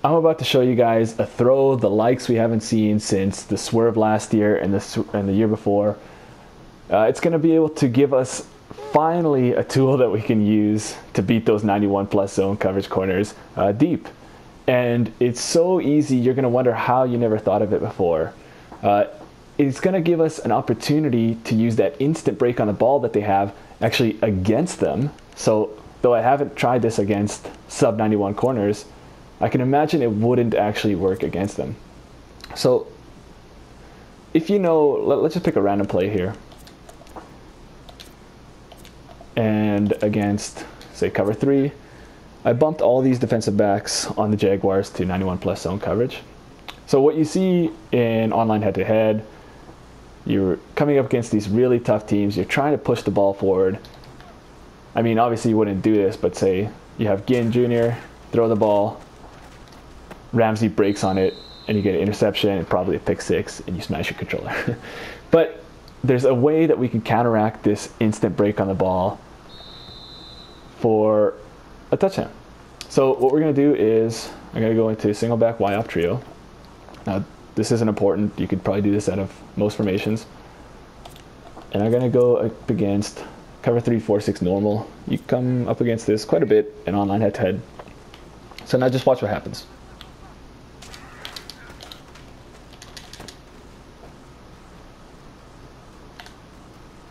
I'm about to show you guys a throw the likes we haven't seen since the swerve last year and the year before. It's going to be able to give us finally a tool that we can use to beat those 91 plus zone coverage corners deep. And it's so easy, you're going to wonder how you never thought of it before. It's going to give us an opportunity to use that instant break on the ball that they have actually against them. So though I haven't tried this against sub 91 corners, I can imagine it wouldn't actually work against them. So if you know, let's just pick a random play here. And against, say, cover 3, I bumped all these defensive backs on the Jaguars to 91 plus zone coverage. So what you see in online head-to-head, you're coming up against these really tough teams, you're trying to push the ball forward. I mean, obviously you wouldn't do this, but say you have Ginn Jr., throw the ball, Ramsey breaks on it, and you get an interception and probably a pick 6, and you smash your controller. But there's a way that we can counteract this instant break on the ball for a touchdown. So what we're going to do is I'm going to go into single back Y-op trio. Now this isn't important. You could probably do this out of most formations. And I'm going to go up against cover 3, 4, 6 normal. You come up against this quite a bit in online head-to-head. So now just watch what happens.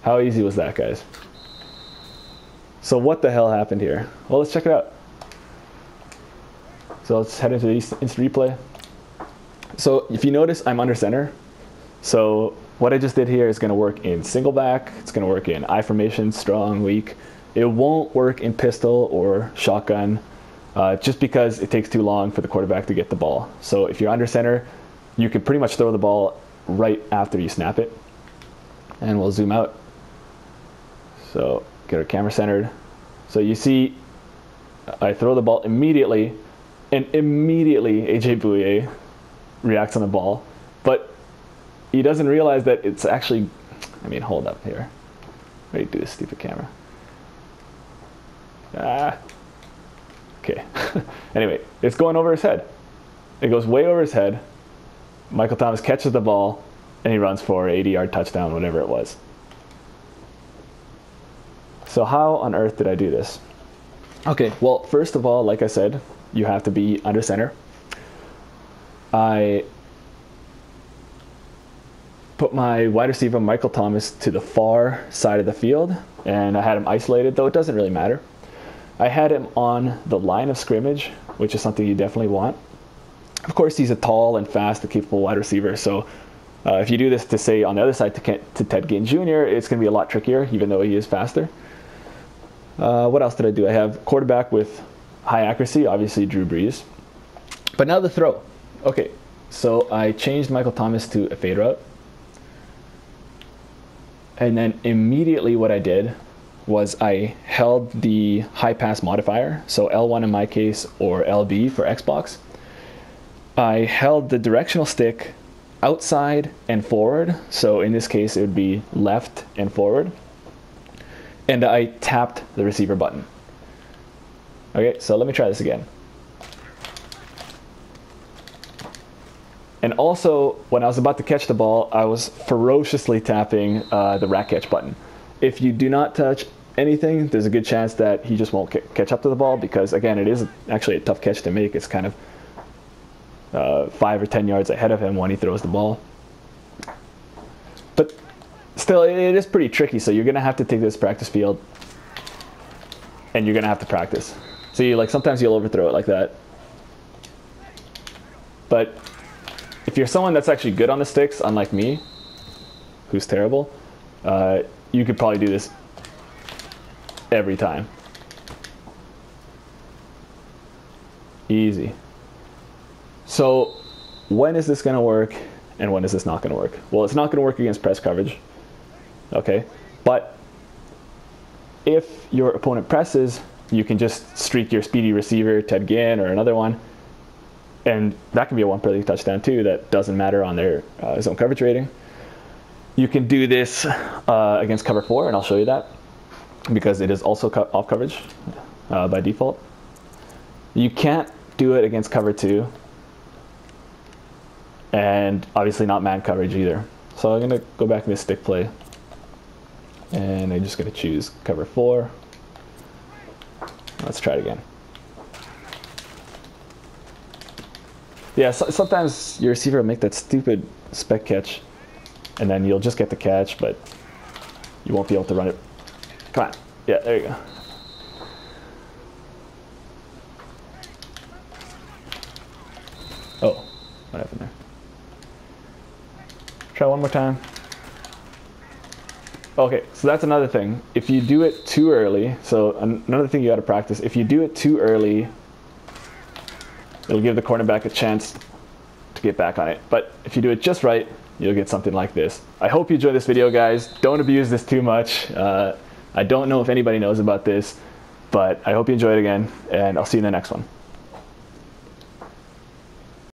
How easy was that, guys? So what the hell happened here? Well, let's check it out. So let's head into the instant replay. So if you notice, I'm under center. So what I just did here is going to work in single back. It's going to work in I formation, strong, weak. It won't work in pistol or shotgun just because it takes too long for the quarterback to get the ball. So if you're under center, you can pretty much throw the ball right after you snap it. And we'll zoom out. So get our camera centered. So you see, I throw the ball immediately, and immediately AJ Bouye reacts on the ball. But he doesn't realize that it's actually, I mean, hold up here. Let me do this stupid camera. Okay. Anyway, it's going over his head. It goes way over his head. Michael Thomas catches the ball, and he runs for an 80-yard touchdown, whatever it was. So how on earth did I do this? Okay, well, first of all, like I said, you have to be under center. I put my wide receiver, Michael Thomas, to the far side of the field, and I had him isolated, though it doesn't really matter. I had him on the line of scrimmage, which is something you definitely want. Of course, he's a tall and fast and capable wide receiver, so if you do this to, say, on the other side to Ted Ginn Jr., it's going to be a lot trickier, even though he is faster. What else did I do? I have quarterback with high accuracy, obviously Drew Brees. But now the throw. Okay, so I changed Michael Thomas to a fade route. And then immediately what I did was I held the high pass modifier, so L1 in my case, or LB for Xbox. I held the directional stick outside and forward, so in this case it would be left and forward. And I tapped the receiver button. Okay, so let me try this again. And also, when I was about to catch the ball, I was ferociously tapping the rack catch button. If you do not touch anything, there's a good chance that he just won't catch up to the ball because, again, it is actually a tough catch to make. It's kind of 5 or 10 yards ahead of him when he throws the ball. But still, it is pretty tricky, so you're going to have to take this practice field and you're going to have to practice. See, like sometimes you'll overthrow it like that. But if you're someone that's actually good on the sticks, unlike me, who's terrible, you could probably do this every time. Easy. So when is this going to work and when is this not going to work? Well, it's not going to work against press coverage. Okay, but if your opponent presses, you can just streak your speedy receiver, Ted Ginn, or another one, and that can be a one-play touchdown too. That doesn't matter on their zone coverage rating. You can do this against cover 4, and I'll show you that because it is also off coverage by default. You can't do it against cover 2. And obviously not man coverage either. So I'm gonna go back to this stick play. And I'm just gonna choose cover 4. Let's try it again. Yeah, so sometimes your receiver will make that stupid spec catch, and then you'll just get the catch, but you won't be able to run it. Come on. Yeah, there you go. Oh, what happened there? Try one more time. Okay, so that's another thing. If you do it too early, so another thing you got to practice, if you do it too early, it'll give the cornerback a chance to get back on it. But if you do it just right, you'll get something like this. I hope you enjoyed this video, guys. Don't abuse this too much. I don't know if anybody knows about this, but I hope you enjoyed it again, and I'll see you in the next one.